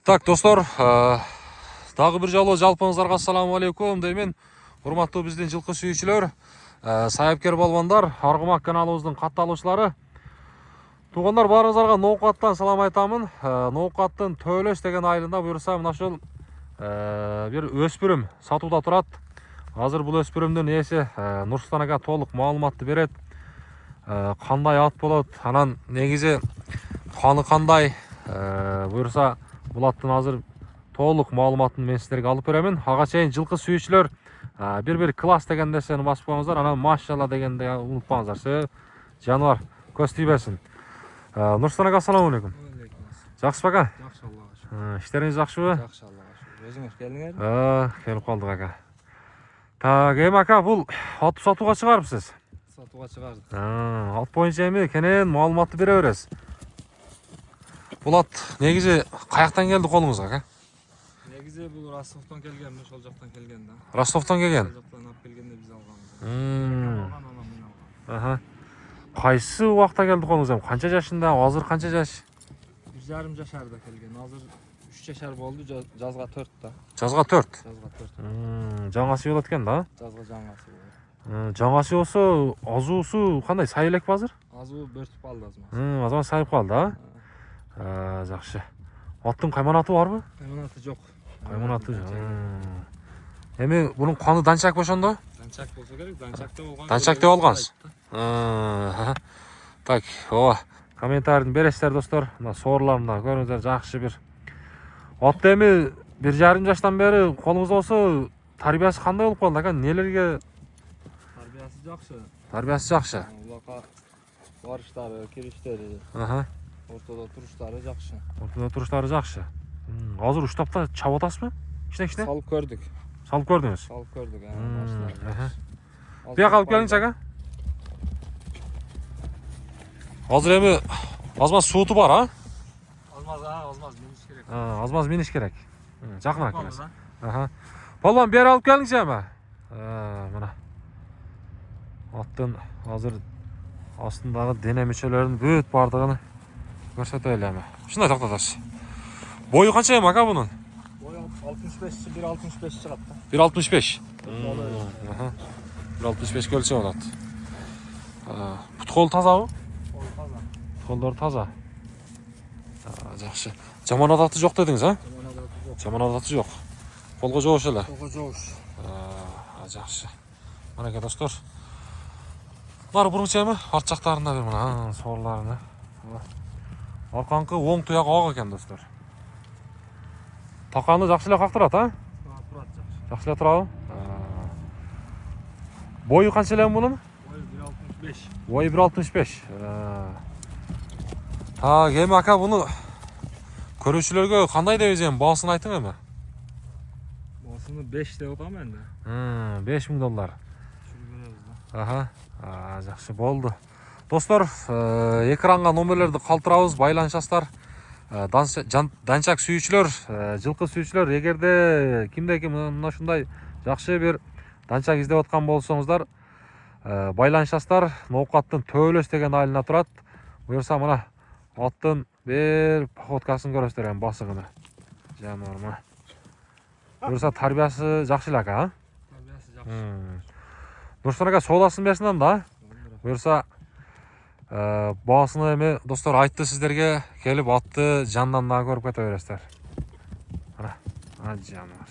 Так, достор, тағы бір жолы жалпыңыздарға ассаламу алейкум деймен. Урматтуу биздин жылкы сүйүүчүлөр, сайапкер балбандар, Аргымак каналыбыздын катталуучулары. Тугандар, баарыңыздарга ноокаттан салам айтамын. Ноокаттын Төөлөс деген айылында буюрса мына ушул бир өспүрүм сатууда турат. Азыр бул өспүрүмдүн ээси Нурсултан ага толук маалыматты берет. Кандай ат болот, анан негизи каны кандай, буюрса бул аттын азыр толук маалыматын мен силерге алып беремин. Ага чейин жылкы сүйүүчүлөр бир класс деген нерсени басып коюңуздар, анан машалла дегенди унутпаңыздар. Жаныбар көз тийбесин. Нурсултан ага ассаламу алейкум. Жакшысызбы ака? Жакшы, Аллага шүкүр. Иштериңиз жакшыбы? Жакшы, Аллага шүкүр. Өзүңүз келдиңерби? Келип калдык ака. Так, эми ака, бул ат сатууга чыгарыпсыз. Сатууга чыгардык. Ат боюнча эми кенен маалыматты бере бересиз. Бул ат негизи каяктан келди колуңузга ака? Негизи бул Ростовдон келген, ошол жактан келген да. Ростовдон келген? Ошол жактан алып келгенде биз алганбыз. Аха. Кайсы убакта келди колуңузга? Канча жашында? Азыр канча жаш? 1,5 жашарда келген. Азыр 3 жашар болду, жазга 4 да. Жазга 4. Жазга 4. Жаңасы болот экен да? Жазга жаңасы болот. Жаңасы болсо, азуусу кандай, сай элекпи азыр? Азуу бөртүп калды азыр. Азыр сайып калды, а? Жакшы. Аттын кайманаты барбы? Кайманаты жок. Кайманаты. Эми бунун каны данчак ошондо? Данчак болсо керек, данчакта болгон. Данчакта болгонсуз. Так, ооба. Комментарийди бересиздер достор. Мына соорларында көрүңүздөр, жакшы бир. Атты эми 1,5 жаштан бери колуңузда болсо, тарбиясы кандай болуп калды ака? Нелерге? Тарбиясы жакшы. Тарбиясы жакшы. Улакка барыштары, кириштери, ортодо туруштары жакшы. Ортодо туруштары жакшы. Азыр уштапта чабып атасызбы? Кичине-кичине? Салып көрдүк. Салып көрдүңүз? Салып көрдүк. Бияка алып келиңиз ака. Азыр эми азмаз сууту бар, а? Азмаз миниш керек. Азмаз миниш керек. Жакыныраак келиңиз. Балбан, бери алып келиңиз эми. Мына. Аттын азыр астындагы дене мүчөлөрүнүн бүт бардыгын көрсөтөлү эми. Ушундай токтотосуз. Бою канча эми ака бунун? Бою 65, 1,65 чыгат да. 1,65. 1,65 көлчө болот. Бут кол тазабы? Таза. Колдор таза. Жакшы. Жаман адаты жок дедиңиз, а? Жаман адаты жок. Колго жоош эле. Колго жоош. Жакшы. Мынакей достор. Бар бурунча эми арт жактарында бир мына соорларыны. Аркаңкы оң туягы ак экен достор. Таканы жакшы эле кактырат, а? Турат жакшы. Жакшы эле турабы? Бою канча эле мунун? Бою 1,65. Бою 1,65. Так, эми ака буну көрүүчүлөргө кандай деп эзем баасын айтың эми? Баасыны 5 деп атам энди. $5,000. Чүрүп Жакшы болду. Достор, экранга номерлерди калтырабыз, байланышасыздар. Данчак сүйүүчүлөр, жылкы сүйүүчүлөр, эгерде кимде-ким мына ушундай жакшы бир данчак издеп аткан болсоңуздар, байланышасыздар. Ноокаттын Төөлөс деген айылына турат. Буюрса мына аттын бир походкасын көрөсүздөр эми, басыгыны. Жаныбар мына. Буюрса тарбиясы жакшы эле ака, а? Тарбиясы жакшы. Нурсултан ага соодасын берсин да. Буюрса баасыны эми достор айтты сиздерге, келип атты жандан да көрүп кете бересиздер. Мына, жаныбар.